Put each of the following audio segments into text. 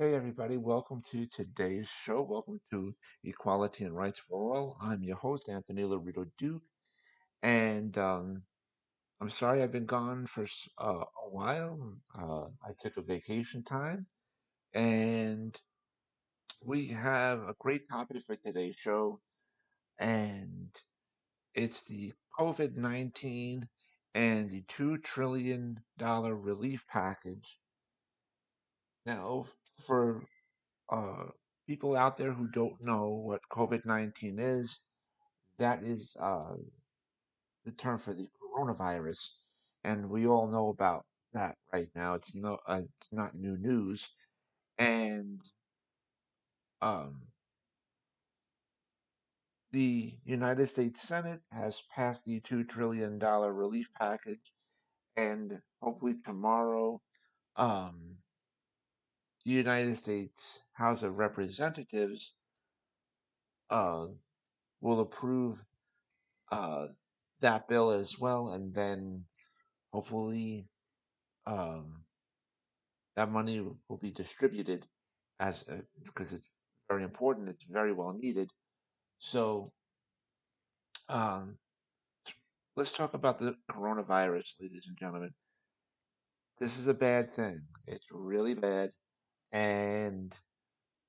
Hey everybody, welcome to today's show. Welcome to Equality and Rights for All. I'm your host, Anthony Lorito-Duke, and I'm sorry I've been gone for a while. I took a vacation time, and we have a great topic for today's show, and it's the COVID-19 and the $2 trillion relief package. Now, for uh, people out there who don't know what COVID-19 is, that is the term for the coronavirus, and we all know about that right now. It's not new news, and um, the United States Senate has passed the $2 trillion relief package, and hopefully tomorrow, um, the United States House of Representatives uh, will approve uh, that bill as well, and then hopefully um, that money will be distributed because it's very important. It's very well needed. So um, let's talk about the coronavirus, ladies and gentlemen. This is a bad thing. It's really bad, and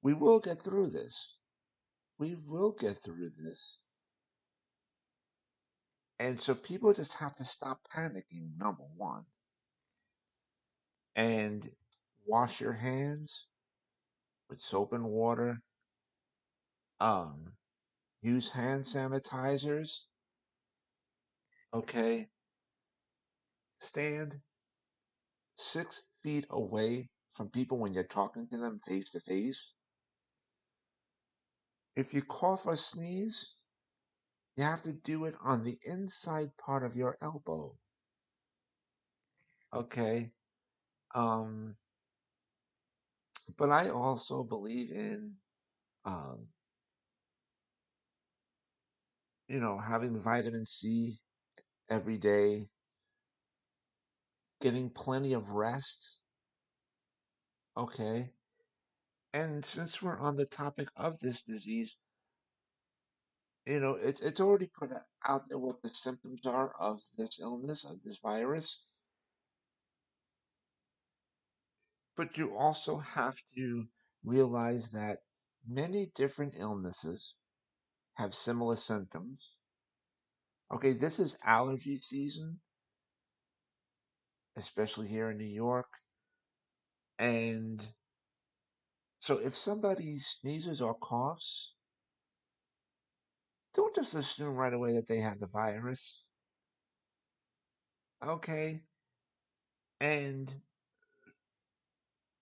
we will get through this. We will get through this. And so people just have to stop panicking, number one, and wash your hands with soap and water. Um, use hand sanitizers. Okay, stand 6 feet away from people when you're talking to them face to face. If you cough or sneeze, you have to do it on the inside part of your elbow. Okay. Um, but I also believe in, um, having vitamin C every day, getting plenty of rest. Okay. And since we're on the topic of this disease, it's already put out there what the symptoms are of this illness, of this virus. But you also have to realize that many different illnesses have similar symptoms. Okay, this is allergy season, especially here in New York. And so if somebody sneezes or coughs, don't just assume right away that they have the virus. Okay. And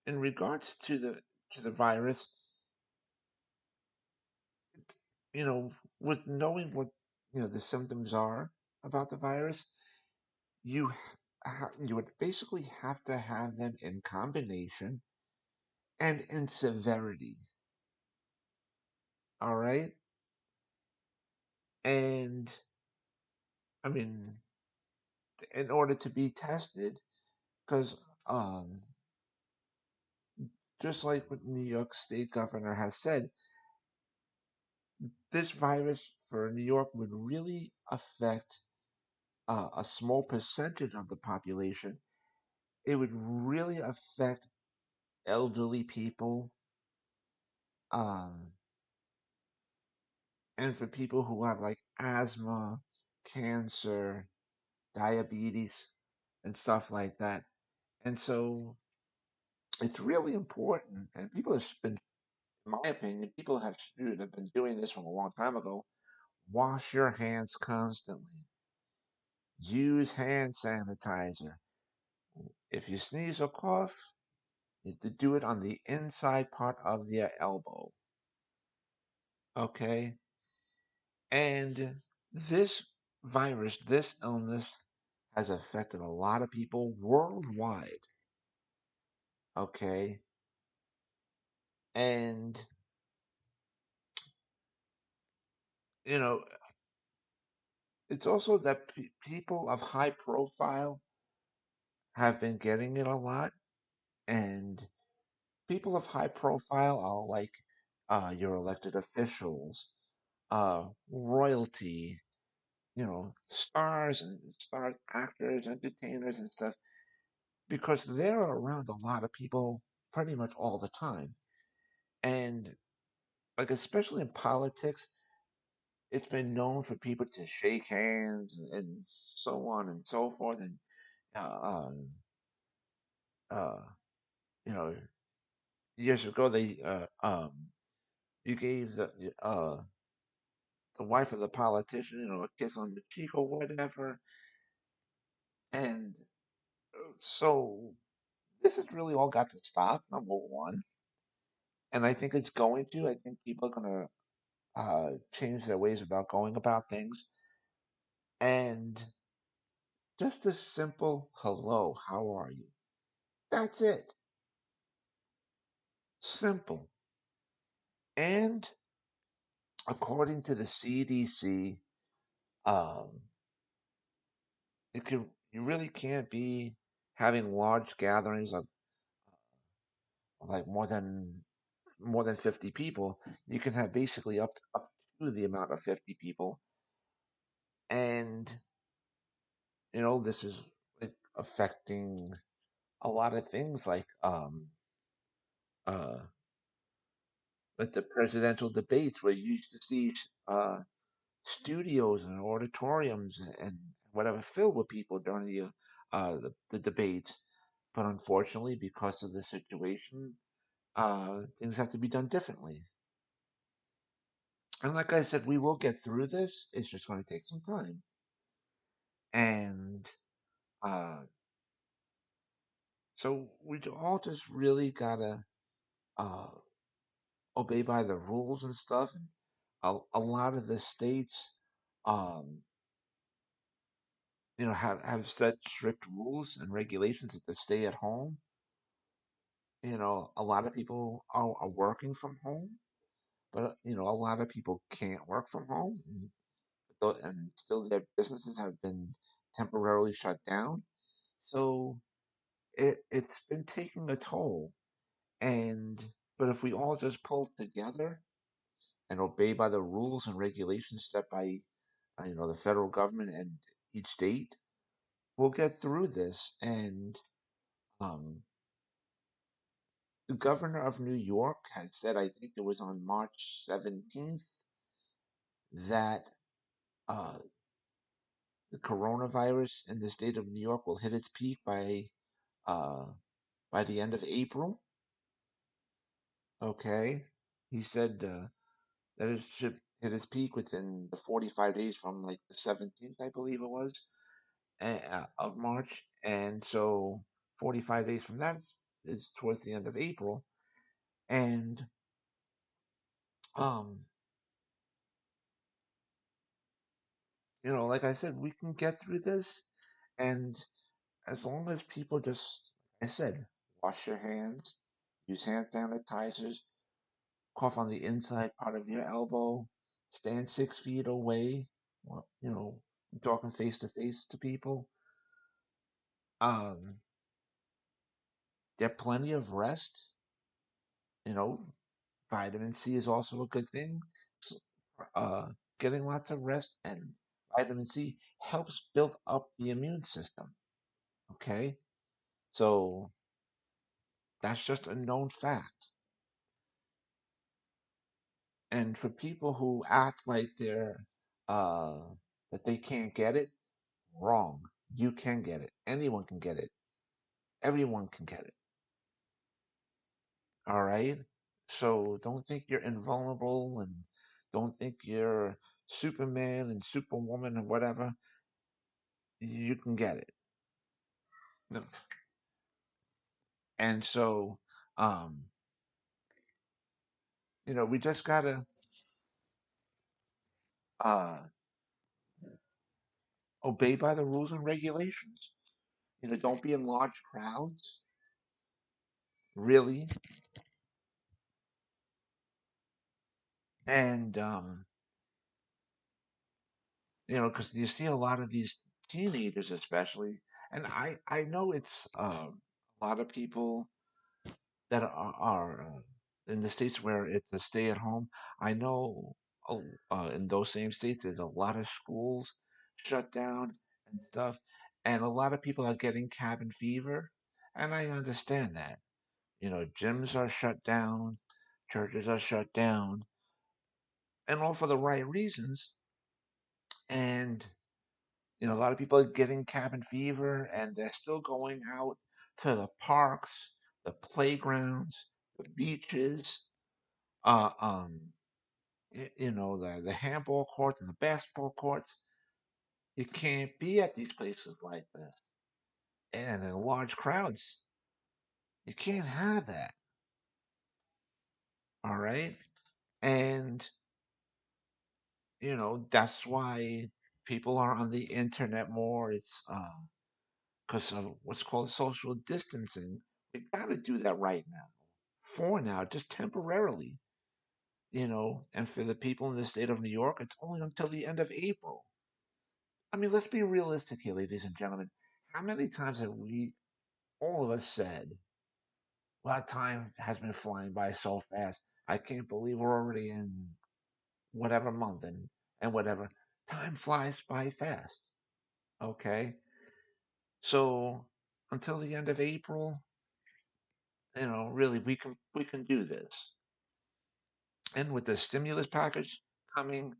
in regards to the virus, you know, with knowing what the symptoms are about the virus, you you would basically have to have them in combination and in severity. All right, and I mean, in order to be tested, because um, just like what New York State governor has said, this virus for New York would really affect a small percentage of the population. It would really affect elderly people, um, and for people who have like asthma, cancer, diabetes, and stuff like that. And so it's really important. And people have been, in my opinion, people have been doing this from a long time ago. Wash your hands constantly. Use hand sanitizer. If you sneeze or cough, you have to do it on the inside part of your elbow. Okay? And this virus, this illness, has affected a lot of people worldwide. Okay? And, you know, it's also that people of high profile have been getting it a lot. And people of high profile are like your elected officials, royalty, stars and star actors, entertainers and stuff, because they're around a lot of people pretty much all the time. And like especially in politics, it's been known for people to shake hands and so on and so forth. And uh, um, uh, you know, years ago you gave the wife of the politician, a kiss on the cheek or whatever. And so this has really all got to stop, number one. And I think it's going to. I think people are going to change their ways about going about things. And just a simple hello, how are you? That's it. Simple. And according to the CDC, um, you really can't be having large gatherings of like more than 50 people. You can have basically up to the amount of 50 people, and this is like affecting a lot of things uh like the presidential debates where you used to see studios and auditoriums and whatever filled with people during the debates. But unfortunately, because of the situation, things have to be done differently. And like I said, we will get through this. It's just going to take some time. And uh, so we all just really gotta uh, obey by the rules and stuff. And a lot of the states, um, have set strict rules and regulations to stay at home. A lot of people are working from home, but a lot of people can't work from home, and still their businesses have been temporarily shut down. So it's been taking a toll. And but if we all just pull together and obey by the rules and regulations set by the federal government and each state, we'll get through this. And um, the governor of New York has said, I think it was on March 17th, that uh, the coronavirus in the state of New York will hit its peak uh, by the end of April. Okay, he said that it should hit its peak within the 45 days from like the 17th, I believe it was, of March, and so 45 days from that is towards the end of April, and um, like I said, we can get through this, and as long as people just, like I said, wash your hands, use hand sanitizers, cough on the inside part of your elbow, stand 6 feet away, well, talking face to face to people. Um, get plenty of rest. You know, vitamin C is also a good thing. S- getting lots of rest and vitamin C helps build up the immune system. Okay, so that's just a known fact. And for people who act like uh, that they can't get it, wrong. You can get it. Anyone can get it. Everyone can get it. All right. So don't think you're invulnerable and don't think you're Superman and Superwoman and whatever. You can get it. No. And so, um, we just gotta uh, obey by the rules and regulations. Don't be in large crowds, really. And because you see a lot of these teenagers, especially, and I know it's a lot of people that are in the states where it's a stay at home. I know in those same states, there's a lot of schools shut down and stuff, and a lot of people are getting cabin fever, and I understand that. Gyms are shut down, churches are shut down, and all for the right reasons. And a lot of people are getting cabin fever, and they're still going out to the parks, the playgrounds, the beaches, uh, um, the handball courts and the basketball courts. You can't be at these places like this, and in large crowds. You can't have that. All right, and that's why people are on the internet more. It's because of what's called social distancing. We got to do that right now. For now, just temporarily. And for the people in the state of New York, it's only until the end of April. I mean, let's be realistic here, ladies and gentlemen. How many times have we, all of us, said, well, time has been flying by so fast. I can't believe we're already in whatever month and whatever. Time flies by fast. Okay. So until the end of April, really we can do this. And with the stimulus package coming,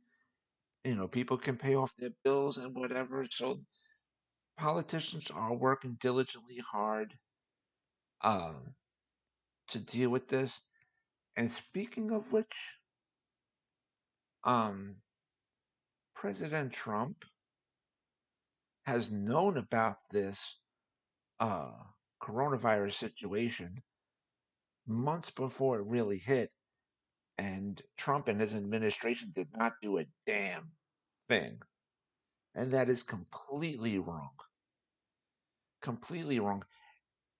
people can pay off their bills and whatever. So politicians are working diligently hard um, to deal with this. And speaking of which, um, President Trump has known about this uh, coronavirus situation months before it really hit, and Trump and his administration did not do a damn thing. And that is completely wrong. Completely wrong.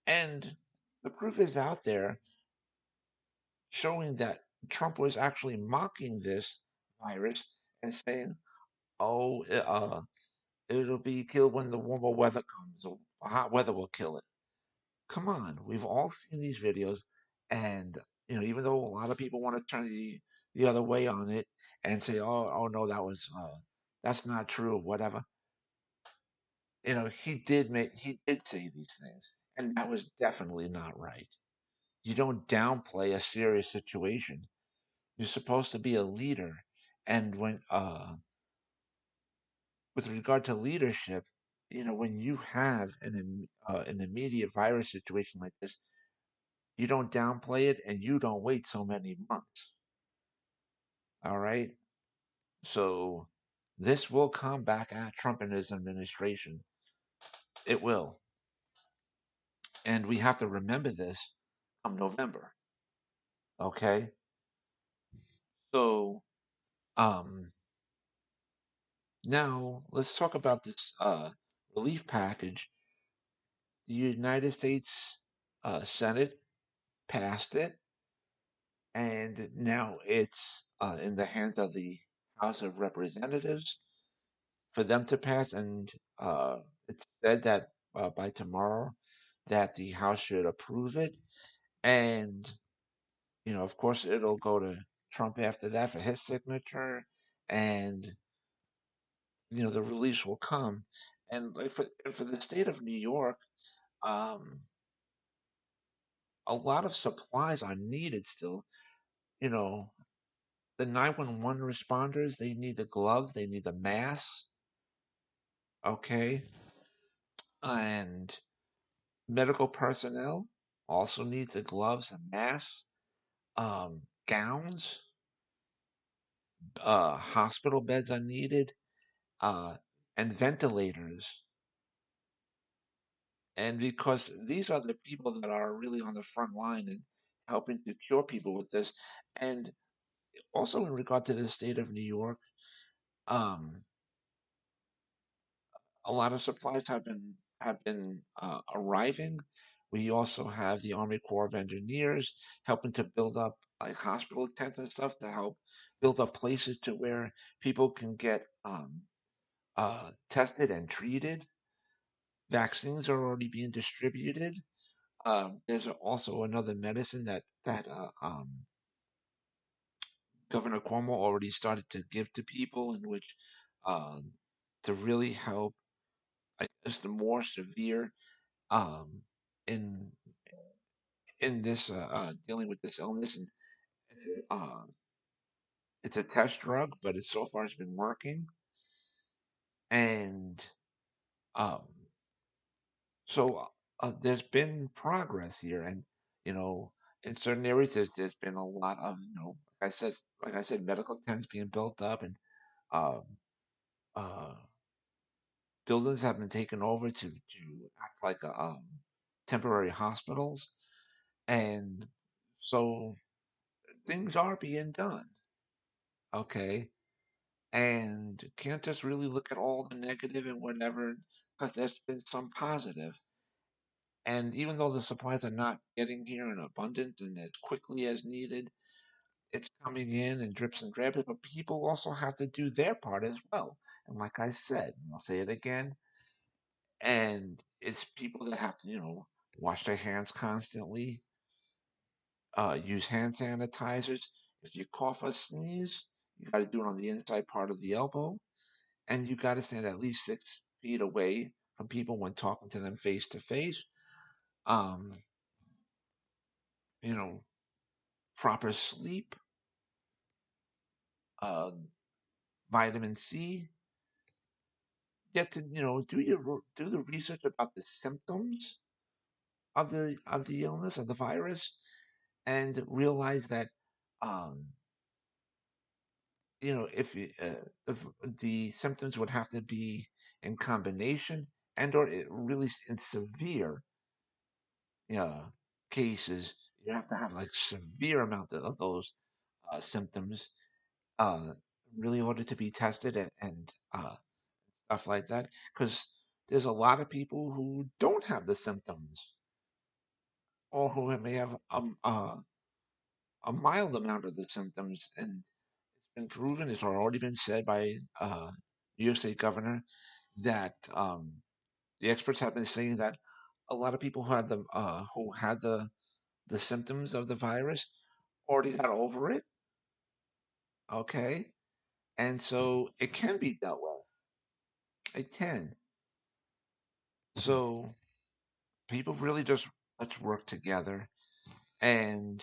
And the proof is out there showing that Trump was actually mocking this virus and saying, "Oh, it'll be killed when the warmer weather comes. Or hot weather will kill it." Come on, we've all seen these videos, and even though a lot of people want to turn the other way on it and say, "Oh, no, that's not true," whatever. He did say these things, and that was definitely not right. You don't downplay a serious situation. You're supposed to be a leader, and with regard to leadership, when you have an immediate virus situation like this, you don't downplay it, and you don't wait so many months. All right, so this will come back at Trump and his administration. It will, and we have to remember this come November. Okay, so um, now let's talk about this relief package. The United States Senate passed it, and now it's in the hands of the House of Representatives for them to pass. And it's said that by tomorrow that the House should approve it, and of course, it'll go to Trump after that for his signature, and the release will come. And like for the state of New York, um, a lot of supplies are needed still. You know, the 911 responders, they need the gloves, they need the masks, okay? And medical personnel also needs the gloves and masks, gowns, hospital beds are needed, uh, and ventilators. And because these are the people that are really on the front line and helping to cure people with this. And also in regard to the state of New York, um, a lot of supplies have been arriving. We also have the Army Corps of Engineers helping to build up like hospital tents and stuff to help build up places to where people can get tested and treated. Vaccines are already being distributed. There's also another medicine that Governor Cuomo already started to give to people, in which um, to really help, I guess, the more severe um, in in this dealing with this illness, and uh, it's a test drug, but it so far has been working, and um, there's been progress here, and you know, in certain areas there's been a lot of like I said, medical tents being built up, and um, uh, buildings have been taken over to act like temporary hospitals, and so things are being done. Okay, and can't just really look at all the negative and whatever, because there's been some positive. And even though the supplies are not getting here in abundance and as quickly as needed, it's coming in drips and drabs, but people also have to do their part as well. And like I said, and I'll say it again, and it's people that have to, wash their hands constantly, use hand sanitizers. If you cough or sneeze, you got to do it on the inside part of the elbow, and you got to stand at least 6 feet away from people when talking to them face to face. Um, you know, Proper sleep, uh, vitamin C. Get to do the research about the symptoms of the illness of the virus, and realize that um, if the symptoms would have to be in combination, and or really in severe uh, cases, you have to have like severe amount of those symptoms uh, really in order to be tested, and stuff like that, because there's a lot of people who don't have the symptoms, or who may have a mild amount of the symptoms, and it's been proven, it's already been said by New York State Governor, that the experts have been saying that a lot of people who had the symptoms of the virus already got over it. Okay, and so it can be dealt with. It can. So people really just let's work together. And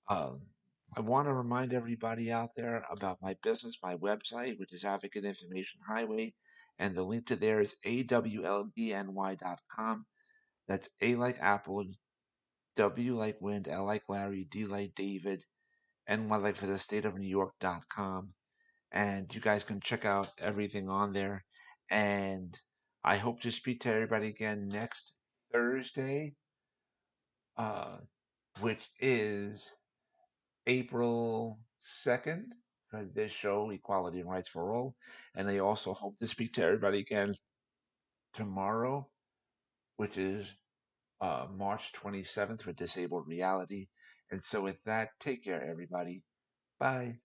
um, I want to remind everybody out there about my business, my website, which is Advocate Information Highway, and the link to there is awlbny.com. That's A like Apple, W like Wind, L like Larry, D like David, NY like for the state of New York.com. And you guys can check out everything on there. And I hope to speak to everybody again next Thursday, uh, which is April 2nd, for this show, Equality and Rights for All. And I also hope to speak to everybody again tomorrow, which is March 27th, for Disabled Reality. And so, with that, take care, everybody. Bye.